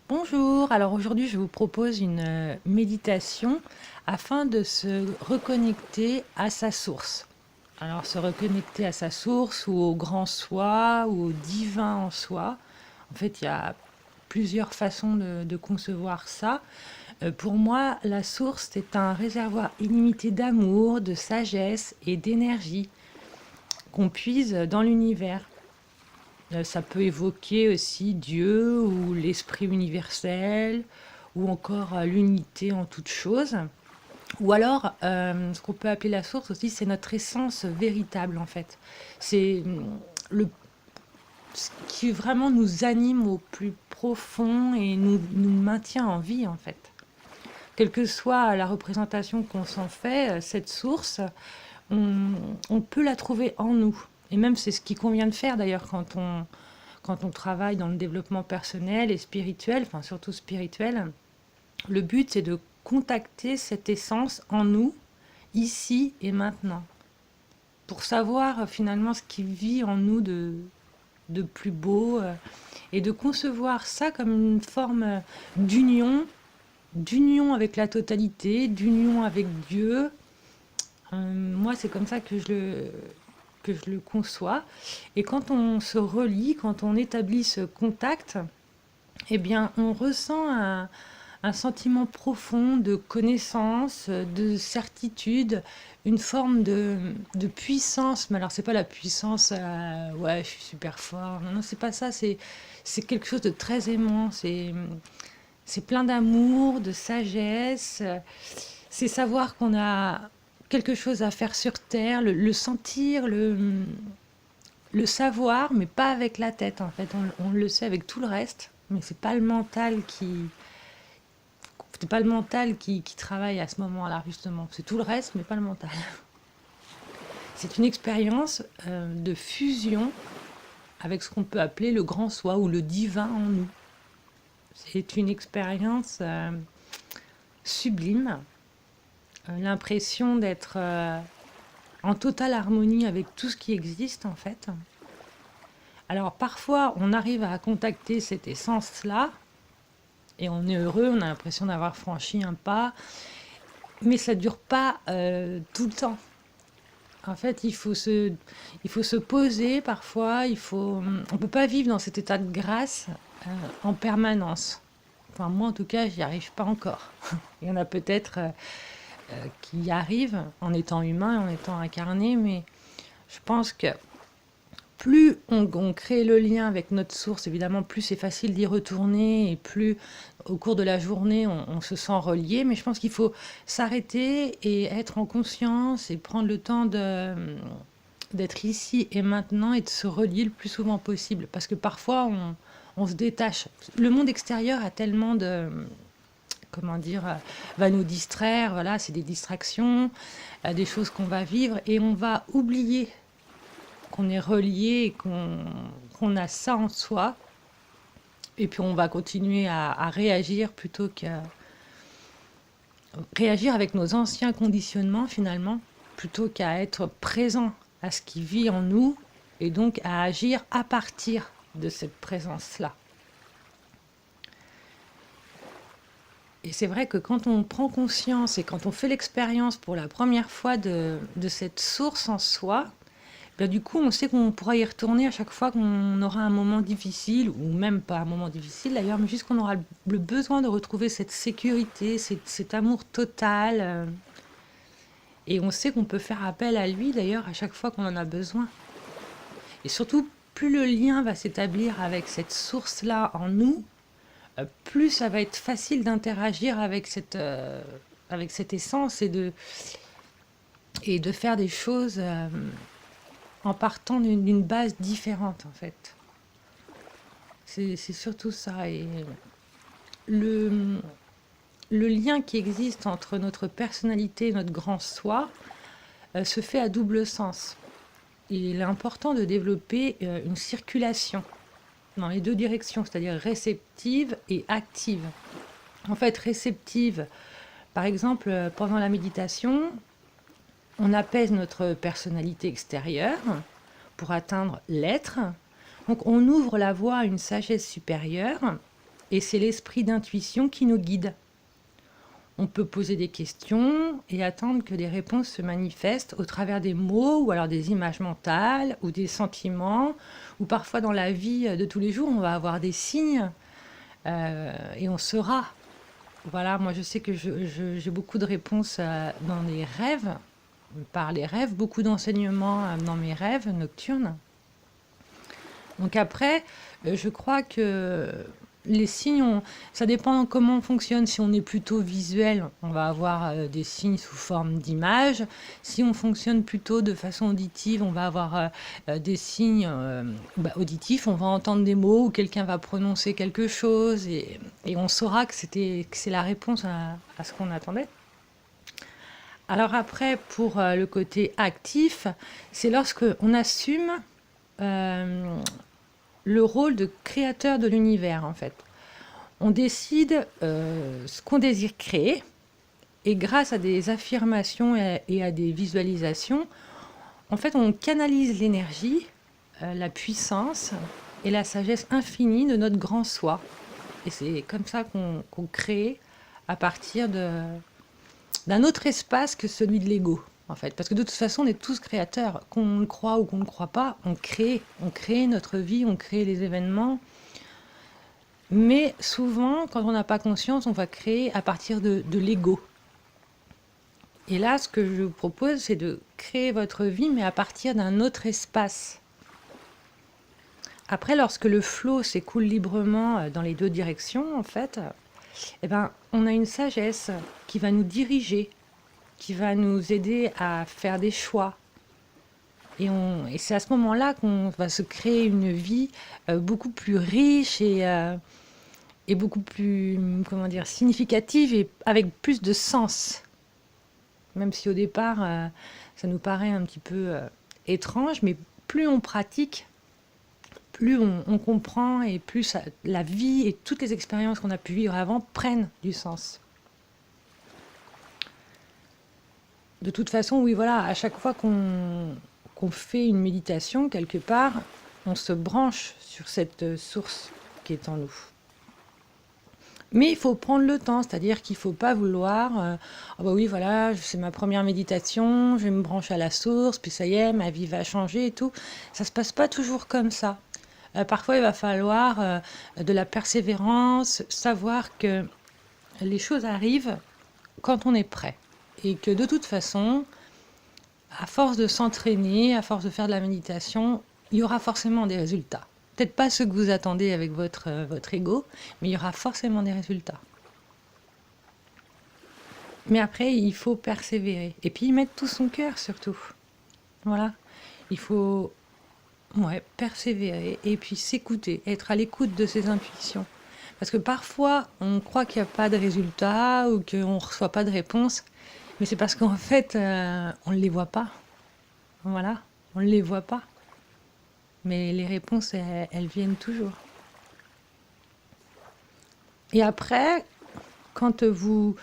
Bonjour, alors aujourd'hui je vous propose une méditation afin de se reconnecter à sa source. Alors se reconnecter à sa source ou au grand soi ou au divin en soi. En fait, il y a plusieurs façons de concevoir ça. Pour moi, la source est un réservoir illimité d'amour, de sagesse et d'énergie qu'on puise dans l'univers. Ça peut évoquer aussi Dieu ou l'esprit universel ou encore l'unité en toute chose. Ou alors, ce qu'on peut appeler la source aussi, c'est notre essence véritable en fait. C'est le, ce qui vraiment nous anime au plus profond et nous maintient en vie en fait. Quelle que soit la représentation qu'on s'en fait, cette source, on, on peut la trouver en nous. Et même c'est ce qui convient de faire d'ailleurs quand on travaille dans le développement personnel et spirituel, enfin surtout spirituel. Le but c'est de contacter cette essence en nous, ici et maintenant, pour savoir finalement ce qui vit en nous de plus beau et de concevoir ça comme une forme d'union avec la totalité, d'union avec Dieu. Moi, c'est comme ça que je le conçois. Et quand on se relie, quand on établit ce contact, eh bien, on ressent un sentiment profond de connaissance, de certitude, une forme de puissance. Mais alors, c'est pas la puissance, ouais, je suis super fort. Non, non, c'est pas ça. C'est quelque chose de très aimant. C'est plein d'amour, de sagesse. C'est savoir qu'on a quelque chose à faire sur Terre, le sentir, le savoir, mais pas avec la tête en fait. On le sait avec tout le reste, mais c'est pas le mental qui travaille à ce moment-là justement. C'est tout le reste, mais pas le mental. C'est une expérience de fusion avec ce qu'on peut appeler le grand soi ou le divin en nous. C'est une expérience sublime, l'impression d'être en totale harmonie avec tout ce qui existe en fait. Alors parfois on arrive à contacter cette essence-là et on est heureux, on a l'impression d'avoir franchi un pas, mais ça ne dure pas tout le temps. En fait, il faut se poser parfois, on ne peut pas vivre dans cet état de grâce en permanence. Enfin, moi en tout cas, j'y arrive pas encore. Il y en a peut-être qui y arrivent en étant humain, en étant incarné, mais je pense que plus on crée le lien avec notre source, évidemment, plus c'est facile d'y retourner et plus au cours de la journée, on se sent relié. Mais je pense qu'il faut s'arrêter et être en conscience et prendre le temps d'être ici et maintenant et de se relier le plus souvent possible. Parce que parfois, on se détache. Le monde extérieur a tellement comment dire, va nous distraire. Voilà, c'est des distractions, des choses qu'on va vivre et on va oublier qu'on est relié et qu'on a ça en soi. Et puis on va continuer à réagir plutôt qu'à réagir avec nos anciens conditionnements finalement, plutôt qu'à être présent à ce qui vit en nous et donc à agir à partir de cette présence-là. Et c'est vrai que quand on prend conscience et quand on fait l'expérience pour la première fois de cette source en soi, ben, du coup, on sait qu'on pourra y retourner à chaque fois qu'on aura un moment difficile, ou même pas un moment difficile d'ailleurs, mais juste qu'on aura le besoin de retrouver cette sécurité, cet amour total. Et on sait qu'on peut faire appel à lui d'ailleurs à chaque fois qu'on en a besoin. Et surtout, plus le lien va s'établir avec cette source-là en nous, plus ça va être facile d'interagir avec cette essence et de faire des choses en partant d'une base différente en fait. C'est surtout ça. Et le, le lien qui existe entre notre personnalité et notre grand soi se fait à double sens. Il est important de développer une circulation dans les deux directions, c'est-à-dire réceptive et active. En fait, réceptive, par exemple, pendant la méditation, on apaise notre personnalité extérieure pour atteindre l'être. Donc on ouvre la voie à une sagesse supérieure et c'est l'esprit d'intuition qui nous guide. On peut poser des questions et attendre que des réponses se manifestent au travers des mots ou alors des images mentales ou des sentiments, ou parfois dans la vie de tous les jours, on va avoir des signes et on saura. Voilà, moi je sais que j'ai beaucoup de réponses dans les rêves, par les rêves, beaucoup d'enseignements dans mes rêves nocturnes. Donc après, je crois que les signes, ça dépend de comment on fonctionne. Si on est plutôt visuel, on va avoir des signes sous forme d'images. Si on fonctionne plutôt de façon auditive, on va avoir des signes auditifs. On va entendre des mots ou quelqu'un va prononcer quelque chose et on saura que c'est la réponse à ce qu'on attendait. Alors après, pour le côté actif, c'est lorsque on assume le rôle de créateur de l'univers, en fait. On décide ce qu'on désire créer, et grâce à des affirmations et à des visualisations, en fait, on canalise l'énergie, la puissance et la sagesse infinie de notre grand soi. Et c'est comme ça qu'on crée à partir d'un autre espace que celui de l'ego, en fait. Parce que de toute façon, on est tous créateurs. Qu'on le croit ou qu'on ne le croit pas, on crée. On crée notre vie, on crée les événements. Mais souvent, quand on n'a pas conscience, on va créer à partir de l'ego. Et là, ce que je vous propose, c'est de créer votre vie, mais à partir d'un autre espace. Après, lorsque le flot s'écoule librement dans les deux directions, en fait, eh ben, on a une sagesse qui va nous diriger, qui va nous aider à faire des choix. Et c'est à ce moment-là qu'on va se créer une vie beaucoup plus riche et beaucoup plus, comment dire, significative et avec plus de sens. Même si au départ, ça nous paraît un petit peu étrange, mais plus on pratique, plus on comprend et plus la vie et toutes les expériences qu'on a pu vivre avant prennent du sens. De toute façon, oui, voilà, à chaque fois qu'on fait une méditation, quelque part, on se branche sur cette source qui est en nous. Mais il faut prendre le temps, c'est-à-dire qu'il ne faut pas vouloir ah bah oui, voilà, c'est ma première méditation, je vais me brancher à la source, puis ça y est, ma vie va changer et tout. Ça ne se passe pas toujours comme ça. Parfois, il va falloir de la persévérance, savoir que les choses arrivent quand on est prêt. Et que de toute façon, à force de s'entraîner, à force de faire de la méditation, il y aura forcément des résultats. Peut-être pas ceux que vous attendez avec votre ego, mais il y aura forcément des résultats. Mais après, il faut persévérer. Et puis, y mettre tout son cœur, surtout. Voilà. Il faut persévérer et puis s'écouter, être à l'écoute de ses intuitions. Parce que parfois, on croit qu'il n'y a pas de résultats ou qu'on ne reçoit pas de réponse, mais c'est parce qu'en fait, on ne les voit pas. Voilà, on ne les voit pas. Mais les réponses, elles viennent toujours. Et après, quand vous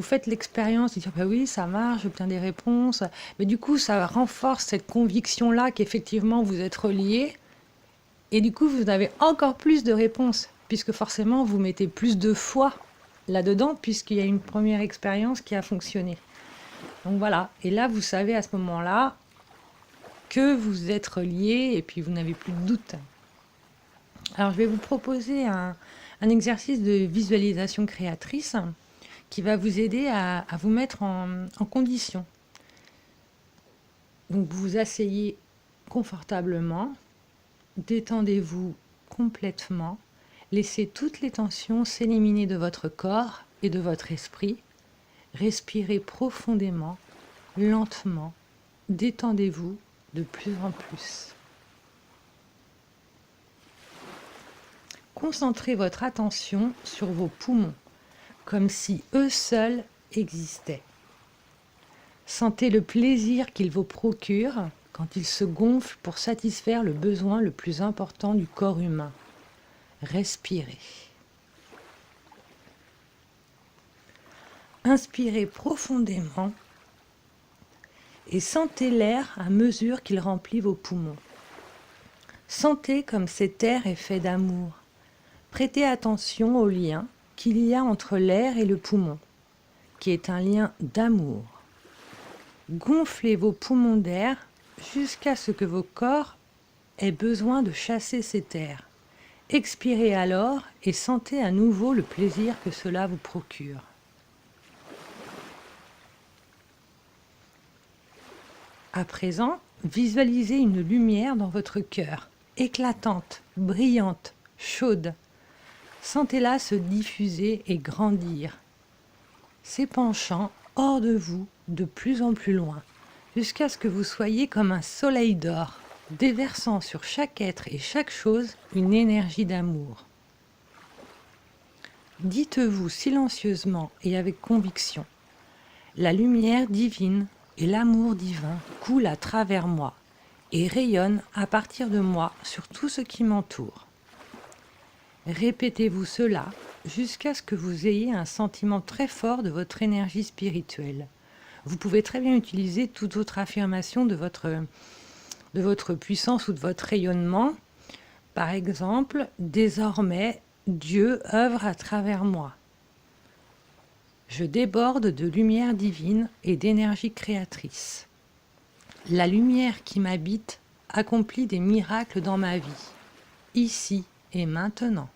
faites l'expérience de dire bah oui, ça marche, j'obtiens des réponses, mais du coup, ça renforce cette conviction-là qu'effectivement vous êtes reliés. Et du coup, vous avez encore plus de réponses, puisque forcément, vous mettez plus de foi là-dedans, puisqu'il y a une première expérience qui a fonctionné. Donc voilà, et là, vous savez à ce moment-là que vous êtes reliés et puis vous n'avez plus de doute. Alors, je vais vous proposer un exercice de visualisation créatrice qui va vous aider à vous mettre en condition. Donc, vous vous asseyez confortablement, détendez-vous complètement, laissez toutes les tensions s'éliminer de votre corps et de votre esprit, respirez profondément, lentement, détendez-vous de plus en plus. Concentrez votre attention sur vos poumons, comme si eux seuls existaient. Sentez le plaisir qu'ils vous procurent quand ils se gonflent pour satisfaire le besoin le plus important du corps humain. Respirez. Inspirez profondément et sentez l'air à mesure qu'il remplit vos poumons. Sentez comme cet air est fait d'amour, Prêtez attention au lien qu'il y a entre l'air et le poumon, qui est un lien d'amour. Gonflez vos poumons d'air jusqu'à ce que vos corps aient besoin de chasser cet air. Expirez alors et sentez à nouveau le plaisir que cela vous procure. À présent, visualisez une lumière dans votre cœur, éclatante, brillante, chaude. Sentez-la se diffuser et grandir, s'épanchant hors de vous de plus en plus loin, jusqu'à ce que vous soyez comme un soleil d'or, déversant sur chaque être et chaque chose une énergie d'amour. Dites-vous silencieusement et avec conviction, la lumière divine et l'amour divin coulent à travers moi et rayonnent à partir de moi sur tout ce qui m'entoure. Répétez-vous cela jusqu'à ce que vous ayez un sentiment très fort de votre énergie spirituelle. Vous pouvez très bien utiliser toute autre affirmation de votre puissance ou de votre rayonnement. Par exemple, désormais, Dieu œuvre à travers moi. Je déborde de lumière divine et d'énergie créatrice. La lumière qui m'habite accomplit des miracles dans ma vie, ici et maintenant.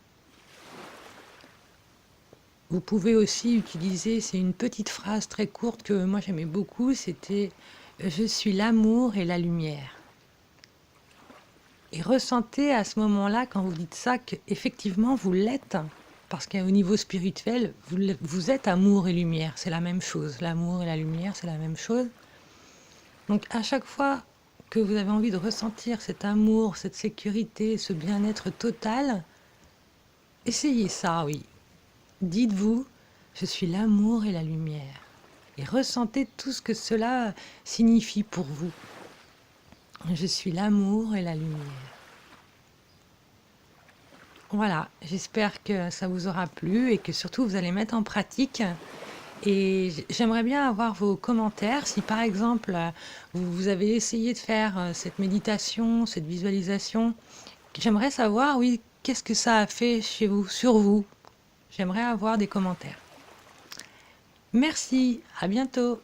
Vous pouvez aussi utiliser, c'est une petite phrase très courte que moi j'aimais beaucoup, c'était « Je suis l'amour et la lumière ». Et ressentez à ce moment-là, quand vous dites ça, qu'effectivement vous l'êtes, parce qu'au niveau spirituel, vous êtes amour et lumière, c'est la même chose. L'amour et la lumière, c'est la même chose. Donc à chaque fois que vous avez envie de ressentir cet amour, cette sécurité, ce bien-être total, essayez ça, oui. Dites-vous, je suis l'amour et la lumière. Et ressentez tout ce que cela signifie pour vous. Je suis l'amour et la lumière. Voilà, j'espère que ça vous aura plu et que surtout vous allez mettre en pratique. Et j'aimerais bien avoir vos commentaires. Si par exemple, vous avez essayé de faire cette méditation, cette visualisation, j'aimerais savoir, oui, qu'est-ce que ça a fait chez vous, sur vous. J'aimerais avoir des commentaires. Merci, à bientôt.